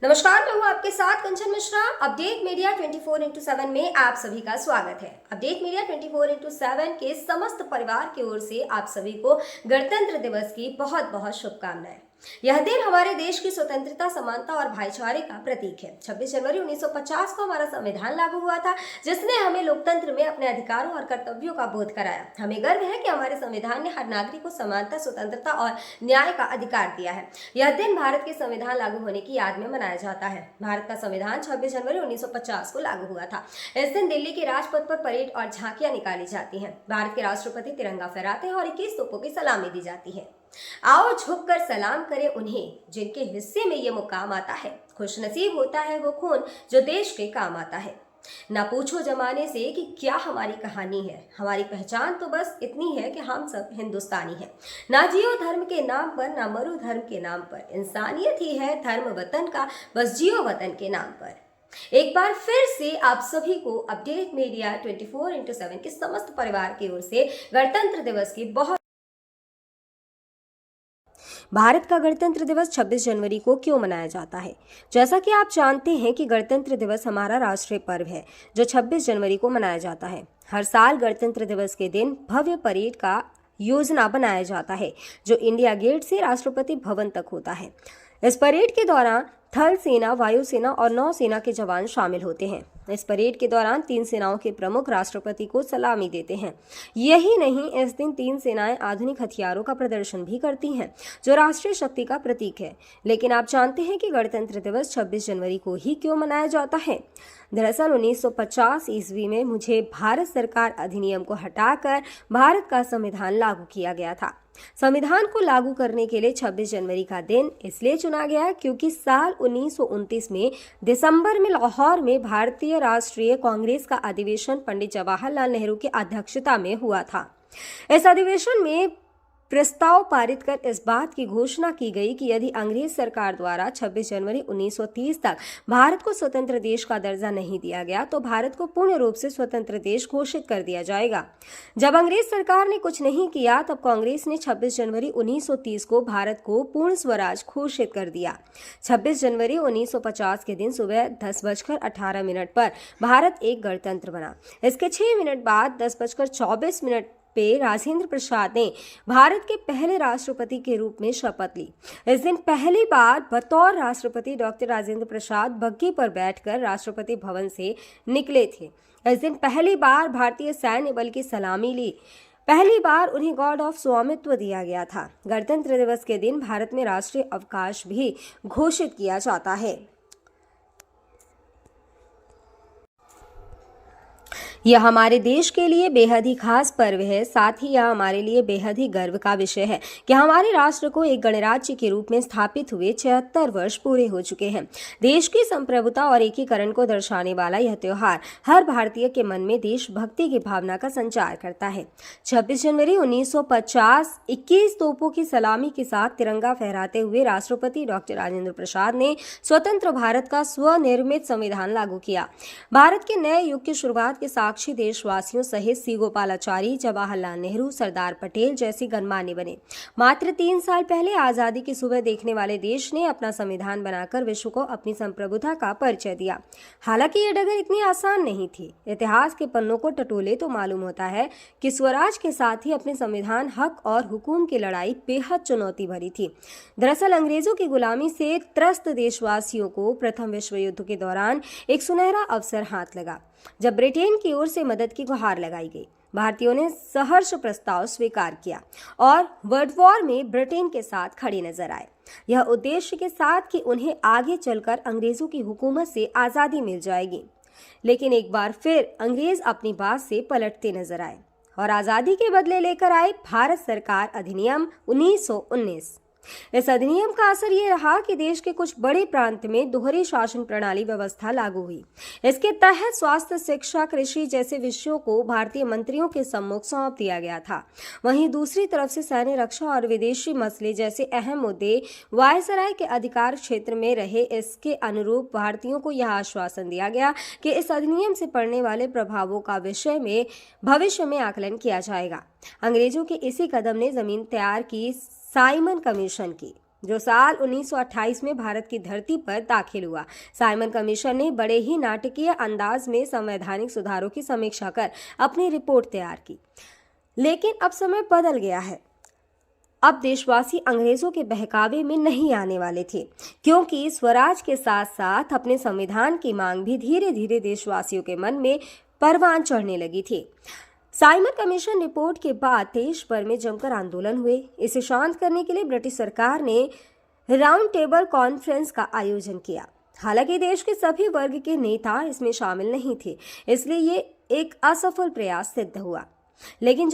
नमस्कार, मैं हूं आपके साथ कंचन मिश्रा। अपडेट मीडिया 24x7 में आप सभी का स्वागत है। अपडेट मीडिया 24x7 के समस्त परिवार की ओर से आप सभी को गणतंत्र दिवस की बहुत बहुत शुभकामनाएं। यह दिन हमारे देश की स्वतंत्रता, समानता और भाईचारे का प्रतीक है। 26 जनवरी 1950 को हमारा संविधान लागू हुआ था, जिसने हमें लोकतंत्र में अपने अधिकारों और कर्तव्यों का बोध कराया। हमें गर्व है कि हमारे संविधान ने हर नागरिक को समानता, स्वतंत्रता और न्याय का अधिकार दिया है। यह दिन भारत के संविधान लागू होने की याद में मनाया जाता है। भारत का संविधान 26 जनवरी 1950 को लागू हुआ था। इस दिन दिल्ली के राजपथ पर परेड और झांकियां निकाली जाती हैं। भारत के राष्ट्रपति तिरंगा फहराते हैं और 21 तोपों की सलामी दी जाती है। आओ झुककर सलाम करें उन्हें जिनके हिस्से में ये मुकाम आता है। खुशनसीब होता है वो खून जो देश के काम आता है। ना पूछो जमाने से कि क्या हमारी कहानी है, हमारी पहचान तो बस इतनी है कि हम सब हिंदुस्तानी हैं। ना जियो धर्म के नाम पर, ना मरो धर्म के नाम पर, इंसानियत ही है धर्म वतन का, बस जियो वतन के नाम पर। एक बार फिर से आप सभी को अपडेट मीडिया 24x7 के समस्त परिवार की ओर से गणतंत्र दिवस की बहुत। भारत का गणतंत्र दिवस 26 जनवरी को क्यों मनाया जाता है? जैसा कि आप जानते हैं कि गणतंत्र दिवस हमारा राष्ट्रीय पर्व है जो 26 जनवरी को मनाया जाता है। हर साल गणतंत्र दिवस के दिन भव्य परेड का योजना बनाया जाता है जो इंडिया गेट से राष्ट्रपति भवन तक होता है। इस परेड के दौरान थल सेना, वायुसेना और नौसेना के जवान शामिल होते हैं। इस परेड के दौरान तीन सेनाओं के प्रमुख राष्ट्रपति को सलामी देते हैं। यही नहीं, इस दिन तीन सेनाएं आधुनिक हथियारों का प्रदर्शन भी करती हैं जो राष्ट्रीय शक्ति का प्रतीक है। लेकिन आप जानते हैं कि गणतंत्र दिवस 26 जनवरी को ही क्यों मनाया जाता है? दरअसल 1950 ईस्वी में मुझे भारत सरकार अधिनियम को हटाकर भारत का संविधान लागू किया गया था। संविधान को लागू करने के लिए 26 जनवरी का दिन इसलिए चुना गया क्योंकि साल 1929 में दिसंबर में लाहौर में भारतीय राष्ट्रीय कांग्रेस का अधिवेशन पंडित जवाहरलाल नेहरू की अध्यक्षता में हुआ था। इस अधिवेशन में प्रस्ताव पारित कर इस बात की घोषणा की गई कि यदि अंग्रेज सरकार द्वारा 26 जनवरी 1930 तक भारत को स्वतंत्र देश का दर्जा नहीं दिया गया तो भारत को पूर्ण रूप से स्वतंत्र देश घोषित कर दिया जाएगा। जब अंग्रेज सरकार ने कुछ नहीं किया तब कांग्रेस ने 26 जनवरी 1930 को भारत को पूर्ण स्वराज घोषित कर दिया। 26 जनवरी 1950 के दिन सुबह 10:18 पर भारत एक गणतंत्र बना। इसके 6 मिनट बाद 10:24 पे राजेंद्र प्रसाद ने भारत के पहले राष्ट्रपति के रूप में शपथ ली। इस दिन पहली बार बतौर राष्ट्रपति डॉक्टर राजेंद्र प्रसाद बग्घी पर बैठकर राष्ट्रपति भवन से निकले थे। इस दिन पहली बार भारतीय सैन्य बल की सलामी ली। पहली बार उन्हें गॉर्ड ऑफ स्वामित्व दिया गया था। गणतंत्र दिवस के दिन भारत में राष्ट्रीय अवकाश भी घोषित किया जाता है। यह हमारे देश के लिए बेहद ही खास पर्व है। साथ ही यह हमारे लिए बेहद ही गर्व का विषय है कि हमारे राष्ट्र को एक गणराज्य के रूप में स्थापित हुए 76 वर्ष पूरे हो चुके हैं। देश की संप्रभुता और एकीकरण को दर्शाने वाला यह त्योहार हर भारतीय के मन में देशभक्ति की भावना का संचार करता है। 26 जनवरी 1950 21 तोपों की सलामी के साथ तिरंगा फहराते हुए राष्ट्रपति डॉक्टर राजेंद्र प्रसाद ने स्वतंत्र भारत का स्वनिर्मित संविधान लागू किया। भारत के नए युग की शुरुआत के साक्षी देशवासियों सहित सी गोपालाचारी, जवाहरलाल नेहरू, सरदार पटेल जैसे गणमान्य बने। मात्र 3 साल पहले आजादी की सुबह देखने वाले देश ने अपना संविधान बनाकर विश्व को अपनी संप्रभुता का परिचय दिया। हालांकि ये डगर इतनी आसान नहीं थी। इतिहास के पन्नों को टटोले तो मालूम होता है कि स्वराज के साथ ही अपने संविधान, हक और हुकूम की लड़ाई बेहद चुनौती भरी थी। दरअसल अंग्रेजों की गुलामी से त्रस्त देशवासियों को प्रथम विश्व युद्ध के दौरान एक सुनहरा अवसर हाथ लगा जब ब्रिटेन की ओर से मदद की गुहार लगाई गई। भारतीयों ने सहर्ष प्रस्ताव स्वीकार किया और वर्ल्ड वॉर में ब्रिटेन के साथ खड़े नजर आए। यह उद्देश्य के साथ कि उन्हें आगे चलकर अंग्रेजों की हुकूमत से आज़ादी मिल जाएगी। लेकिन एक बार फिर अंग्रेज अपनी बात से पलटते नजर आए और आज़ादी के बदले लेकर आए भारत सरकार अधिनियम 1919। इस अधिनियम का असर ये रहा कि देश के कुछ बड़े प्रांत में दोहरी शासन प्रणाली व्यवस्था लागू हुई। इसके तहत स्वास्थ्य, शिक्षा, कृषि जैसे विषयों को भारतीय मंत्रियों के सम्मुख सौंप दिया गया था। वहीं दूसरी तरफ से सैन्य, रक्षा और विदेशी मसले जैसे अहम मुद्दे वायसराय के अधिकार क्षेत्र में रहे। इसके अनुरूप भारतीयों को यह आश्वासन दिया गया कि इस अधिनियम से पड़ने वाले प्रभावों का विषय में भविष्य में आकलन किया जाएगा। अंग्रेजों के इसी कदम ने जमीन तैयार की साइमन कमीशन की। जो साल 1928 में भारत की धरती पर दाखिल हुआ। साइमन कमीशन ने बड़े ही नाटकीय अंदाज में संवैधानिक सुधारों की समीक्षा कर अपनी रिपोर्ट तैयार की। लेकिन अब समय बदल गया है। अब देशवासी अंग्रेजों के बहकावे में नहीं आने वाले थे, क्योंकि स्वराज के साथ साथ अपने संविधान की मांग भी धीरे धीरे देशवासियों के मन में परवान चढ़ने लगी थी। साइमन कमीशन रिपोर्ट के बाद देश भर में जमकर आंदोलन हुए। इसे शांत करने के लिए ब्रिटिश सरकार ने राउंड टेबल कॉन्फ्रेंस का आयोजन किया। हालांकि देश के सभी वर्ग के नेता इसमें शामिल नहीं थे, इसलिए ये एक असफल प्रयास सिद्ध हुआ। लेकिन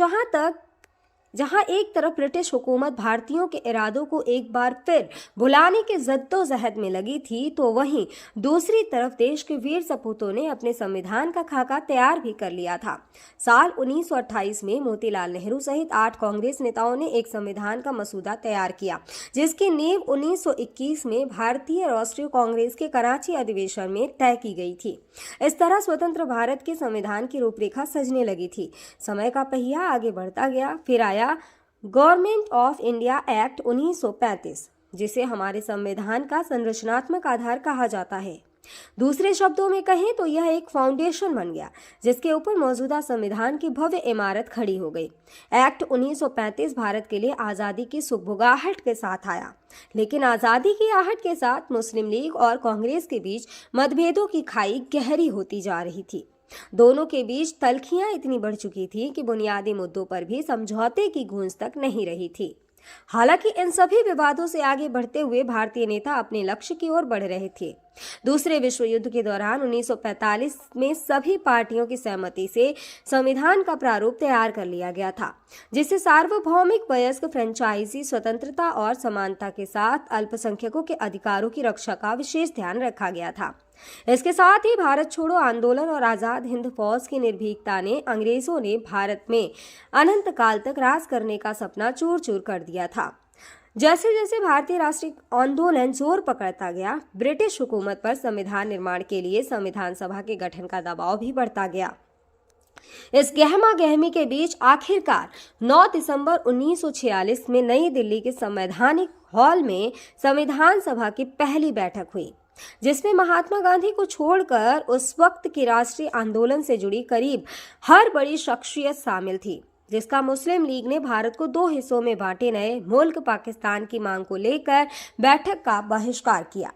जहां एक तरफ ब्रिटिश हुकूमत भारतीयों के इरादों को एक बार फिर भुलाने के जद्दोजहद में लगी थी, तो वहीं दूसरी तरफ देश के वीर सपूतों ने अपने संविधान का खाका तैयार भी कर लिया था। साल 1928 में मोतीलाल नेहरू सहित 8 कांग्रेस नेताओं ने एक संविधान का मसूदा तैयार किया, जिसकी नींव 1921 में भारतीय राष्ट्रीय कांग्रेस के कराची अधिवेशन में तय की गई थी। इस तरह स्वतंत्र भारत के संविधान की रूपरेखा सजने लगी थी। समय का पहिया आगे बढ़ता गया। फिर आया गवर्नमेंट ऑफ इंडिया एक्ट 1935, जिसे हमारे संविधान का संरचनात्मक आधार कहा जाता है। दूसरे शब्दों में कहें तो यह एक फाउंडेशन बन गया, जिसके ऊपर मौजूदा संविधान की भव्य इमारत खड़ी हो गई। एक्ट 1935 भारत के लिए आज़ादी की सुगबुगाहट के साथ आया, लेकिन आज़ादी की आहट के साथ मुस्लिम लीग और कांग्रेस के बीच मतभेदों की खाई गहरी होती जा रही थी। दोनों के बीच तल्खियां इतनी बढ़ चुकी थी कि बुनियादी मुद्दों पर भी समझौते की गूंज तक नहीं रही थी। हालांकि इन सभी विवादों से आगे बढ़ते हुए भारतीय नेता अपने लक्ष्य की ओर बढ़ रहे थे। दूसरे विश्व युद्ध के दौरान 1945 में सभी पार्टियों की सहमति से संविधान का प्रारूप तैयार कर लिया गया था, जिसे सार्वभौमिक, वयस्क, फ्रेंचाइजी, स्वतंत्रता और समानता के साथ अल्पसंख्यकों के अधिकारों की रक्षा का विशेष ध्यान रखा गया था। इसके साथ ही भारत छोड़ो आंदोलन और आजाद हिंद फौज की निर्भीकता ने अंग्रेजों ने भारत में अनंत काल तक राज करने का सपना चूर चूर कर दिया था। जैसे जैसे भारतीय राष्ट्रीय आंदोलन जोर पकड़ता गया, ब्रिटिश हुकूमत पर संविधान निर्माण के लिए संविधान सभा के गठन का दबाव भी बढ़ता गया। इस गहमा गहमी के बीच आखिरकार 9 दिसंबर 1946 में नई दिल्ली के संवैधानिक हॉल में संविधान सभा की पहली बैठक हुई, जिसमें महात्मा गांधी को छोड़कर उस वक्त की राष्ट्रीय आंदोलन से जुड़ी करीब हर बड़ी शख्सियत शामिल थी, जिसका मुस्लिम लीग ने भारत को 2 हिस्सों में बांटे नए मुल्क पाकिस्तान की मांग को लेकर बैठक का बहिष्कार किया।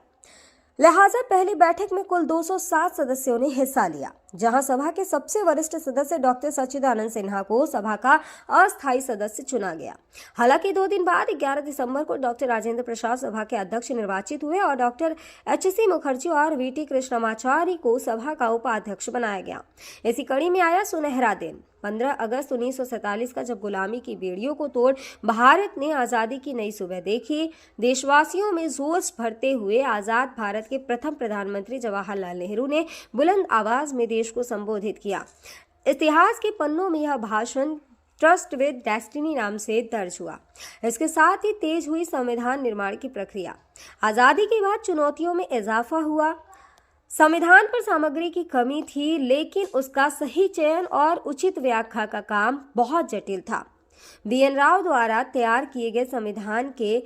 लिहाजा पहली बैठक में कुल 207 सदस्यों ने हिस्सा लिया, जहां सभा के सबसे वरिष्ठ सदस्य डॉक्टर सच्चिदानंद सिन्हा को सभा का अस्थायी सदस्य चुना गया। हालांकि 2 दिन बाद 11 दिसंबर को डॉक्टर राजेंद्र प्रसाद सभा के अध्यक्ष निर्वाचित हुए और डॉक्टर एच.सी. मुखर्जी और वी.टी. कृष्णमाचारी को सभा का उपाध्यक्ष बनाया गया। इसी कड़ी में आया सुनहरा दिन 15 अगस्त 1947 का, जब गुलामी की बेड़ियों को तोड़ भारत ने आज़ादी की नई सुबह देखी। देशवासियों में जोश भरते हुए आज़ाद भारत के प्रथम प्रधानमंत्री जवाहरलाल नेहरू ने बुलंद आवाज में देश को संबोधित किया। इतिहास के पन्नों में यह भाषण ट्रस्ट विद डेस्टिनी नाम से दर्ज हुआ। इसके साथ ही तेज हुई संविधान निर्माण की प्रक्रिया। आज़ादी के बाद चुनौतियों में इजाफा हुआ। संविधान पर सामग्री की कमी थी, लेकिन उसका सही चयन और उचित व्याख्या का काम बहुत जटिल था। बी.एन. राव द्वारा तैयार किए गए संविधान के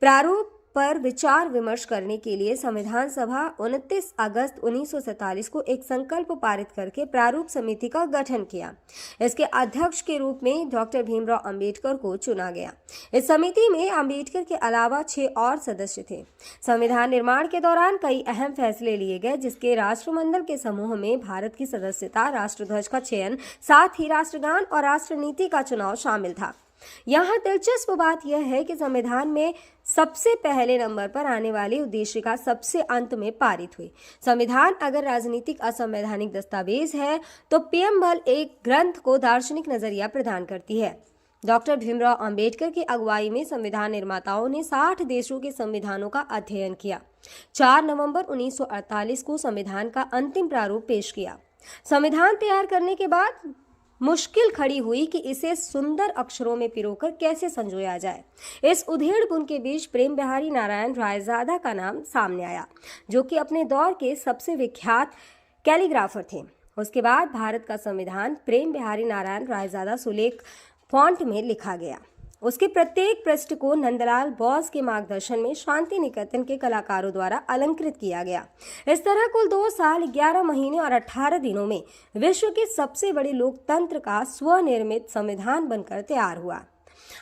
प्रारूप पर विचार विमर्श करने के लिए संविधान सभा 29 अगस्त 1947 को एक संकल्प पारित करके प्रारूप समिति का गठन किया। इसके अध्यक्ष के रूप में डॉक्टर भीमराव अंबेडकर को चुना गया। इस समिति में अंबेडकर के अलावा 6 और सदस्य थे। संविधान निर्माण के दौरान कई अहम फैसले लिए गए, जिसके राष्ट्रमंडल के समूह में भारत की सदस्यता, राष्ट्रध्वज का चयन, साथ ही राष्ट्रगान और राष्ट्रनीति का चुनाव शामिल था। यहाँ दिलचस्प बात यह है कि संविधान में सबसे पहले नंबर पर आने वाली उद्देशिका सबसे अंत में पारित हुई। संविधान अगर राजनीतिक असंवैधानिक दस्तावेज है, तो पीएमएल एक ग्रंथ को दार्शनिक नजरिया प्रदान करती है। डॉक्टर भीमराव अंबेडकर की अगुवाई में संविधान निर्माताओं ने 60 देशों के संविधानों का अध्ययन किया। 4 नवंबर 1948 को संविधान का अंतिम प्रारूप पेश किया। संविधान तैयार करने के बाद मुश्किल खड़ी हुई कि इसे सुंदर अक्षरों में पिरोकर कैसे संजोया जाए। इस उधेड़-बुन के बीच प्रेम बिहारी नारायण रायजादा का नाम सामने आया, जो कि अपने दौर के सबसे विख्यात कैलीग्राफर थे। उसके बाद भारत का संविधान प्रेम बिहारी नारायण रायजादा सुलेख फॉन्ट में लिखा गया। उसके प्रत्येक पृष्ठ को नंदलाल बोस के मार्गदर्शन में शांति निकेतन के कलाकारों द्वारा अलंकृत किया गया। इस तरह कुल 2 साल 11 महीने और 18 दिनों में विश्व के सबसे बड़े लोकतंत्र का स्वनिर्मित संविधान बनकर तैयार हुआ।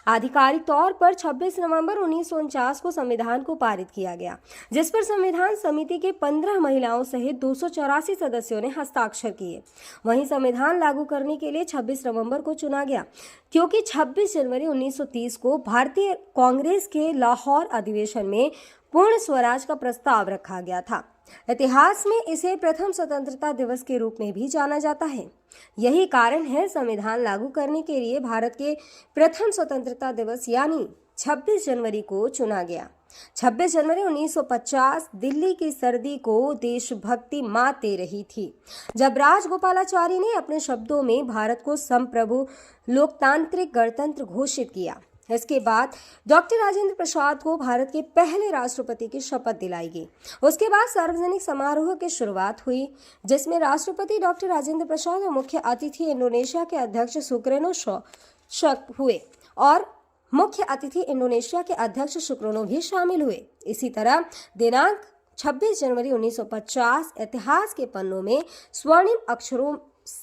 आधिकारिक तौर पर 26 नवंबर 1949 को संविधान को पारित किया गया, जिस पर संविधान समिति के 15 महिलाओं सहित 284 सदस्यों ने हस्ताक्षर किए। वहीं संविधान लागू करने के लिए 26 नवंबर को चुना गया, क्योंकि 26 जनवरी 1930 को भारतीय कांग्रेस के लाहौर अधिवेशन में पूर्ण स्वराज का प्रस्ताव रखा गया था। इतिहास में इसे प्रथम स्वतंत्रता दिवस के रूप में भी जाना जाता है। यही कारण है संविधान लागू करने के लिए भारत के प्रथम स्वतंत्रता दिवस यानी 26 जनवरी को चुना गया। 26 जनवरी 1950 दिल्ली की सर्दी को देशभक्ति मात दे रही थी, जब राजगोपालाचारी ने अपने शब्दों में भारत को संप्रभु लोकतांत्रिक गणतंत्र घोषित किया। इसके बाद डॉक्टर राजेंद्र प्रसाद को भारत के पहले राष्ट्रपति की शपथ दिलाई गई। उसके बाद सार्वजनिक समारोह की शुरुआत हुई, जिसमें राष्ट्रपति डॉक्टर राजेंद्र प्रसाद और मुख्य अतिथि इंडोनेशिया के अध्यक्ष सुकर्नो हुए और मुख्य अतिथि इंडोनेशिया के अध्यक्ष सुकर्नो भी शामिल हुए। इसी तरह दिनांक 26 जनवरी 1950 इतिहास के पन्नों में स्वर्णिम अक्षरों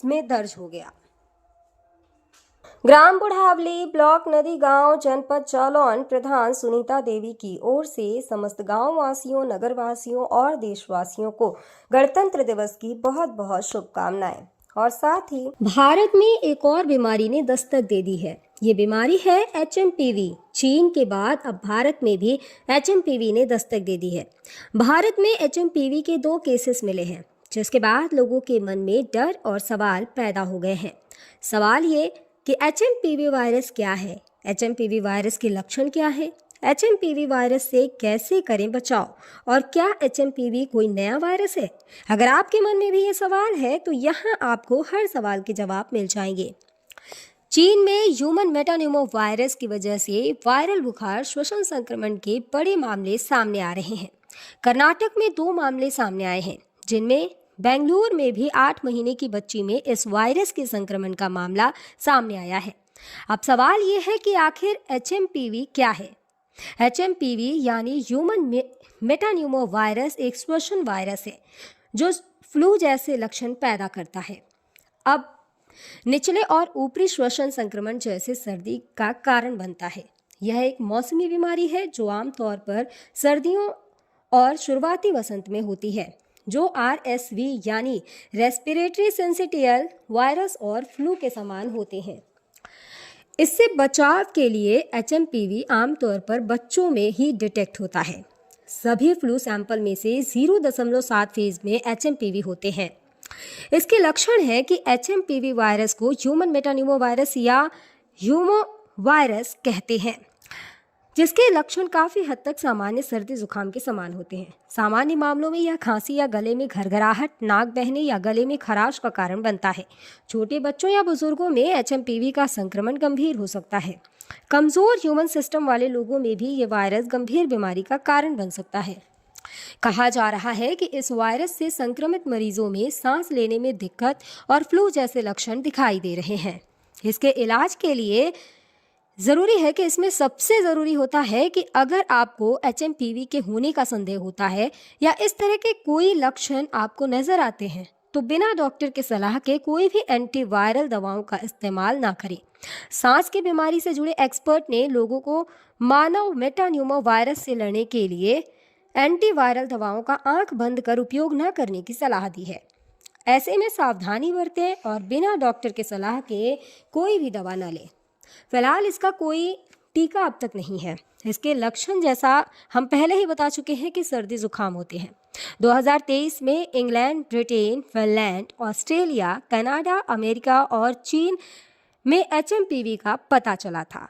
में दर्ज हो गया। ग्राम बुढ़ावली, ब्लॉक नदी गांव, जनपद जालौन प्रधान सुनीता देवी की ओर से समस्त गांव वासियों, नगर वासियों और देशवासियों को गणतंत्र दिवस की बहुत बहुत शुभकामनाएं। और साथ ही भारत में एक और बीमारी ने दस्तक दे दी है। ये बीमारी है HMPV। चीन के बाद अब भारत में भी HMPV ने दस्तक दे दी है। भारत में HMPV के 2 केसेस मिले हैं, जिसके बाद लोगों के मन में डर और सवाल पैदा हो गए हैं। सवाल ये कि HMPV वायरस क्या है, HMPV वायरस के लक्षण क्या है, HMPV वायरस से कैसे करें बचाव, और क्या HMPV कोई नया वायरस है? अगर आपके मन में भी ये सवाल है तो यहाँ आपको हर सवाल के जवाब मिल जाएंगे। चीन में ह्यूमन मेटान्यूमो वायरस की वजह से वायरल बुखार श्वसन संक्रमण के बड़े मामले सामने आ रहे हैं। कर्नाटक में 2 मामले सामने आए हैं, जिनमें बेंगलुरु में भी 8 महीने की बच्ची में इस वायरस के संक्रमण का मामला सामने आया है। अब सवाल ये है कि आखिर HMPV क्या है? HMPV यानी ह्यूमन मेटान्यूमो वायरस एक श्वसन वायरस है जो फ्लू जैसे लक्षण पैदा करता है। अब निचले और ऊपरी श्वसन संक्रमण जैसे सर्दी का कारण बनता है। यह एक मौसमी बीमारी है जो आमतौर पर सर्दियों और शुरुआती वसंत में होती है, जो RSV यानी रेस्पिरेटरी सिंसिटियल वायरस और फ्लू के समान होते हैं। इससे बचाव के लिए HMPV आमतौर पर बच्चों में ही डिटेक्ट होता है। सभी फ्लू सैंपल में से 0.7% में HMPV होते हैं। इसके लक्षण है कि HMPV वायरस को ह्यूमन मेटान्यूमो वायरस या ह्यूमो वायरस कहते हैं, जिसके लक्षण काफ़ी हद तक सामान्य सर्दी जुकाम के समान होते हैं। सामान्य मामलों में यह खांसी या गले में घरघराहट, नाक बहने या गले में खराश का कारण बनता है। छोटे बच्चों या बुजुर्गों में HMPV का संक्रमण गंभीर हो सकता है। कमज़ोर ह्यूमन सिस्टम वाले लोगों में भी ये वायरस गंभीर बीमारी का कारण बन सकता है। कहा जा रहा है कि इस वायरस से संक्रमित मरीजों में सांस लेने में दिक्कत और फ्लू जैसे लक्षण दिखाई दे रहे हैं। इसके इलाज के लिए ज़रूरी है कि इसमें सबसे ज़रूरी होता है कि अगर आपको HMPV के होने का संदेह होता है या इस तरह के कोई लक्षण आपको नज़र आते हैं तो बिना डॉक्टर के सलाह के कोई भी एंटीवायरल दवाओं का इस्तेमाल ना करें। सांस की बीमारी से जुड़े एक्सपर्ट ने लोगों को मानव मेटान्यूमो वायरस से लड़ने के लिए एंटीवायरल दवाओं का आंख बंद कर उपयोग न करने की सलाह दी है। ऐसे में सावधानी बरतें और बिना डॉक्टर के सलाह के कोई भी दवा न लें। फिलहाल इसका कोई टीका अब तक नहीं है। इसके लक्षण जैसा हम पहले ही बता चुके हैं कि सर्दी जुकाम होते हैं। 2023 में England, Britain, Finland, Australia, Canada, America और चीन में HMPV का पता चला था।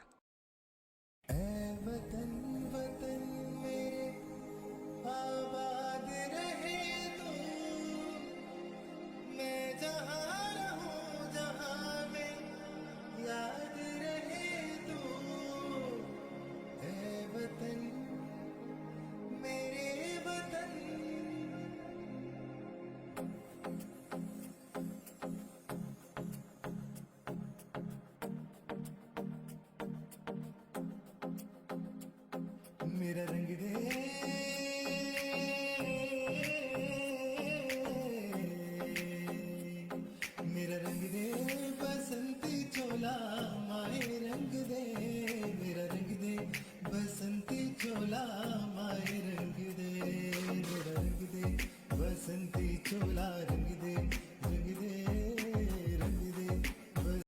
मेरा रंग दे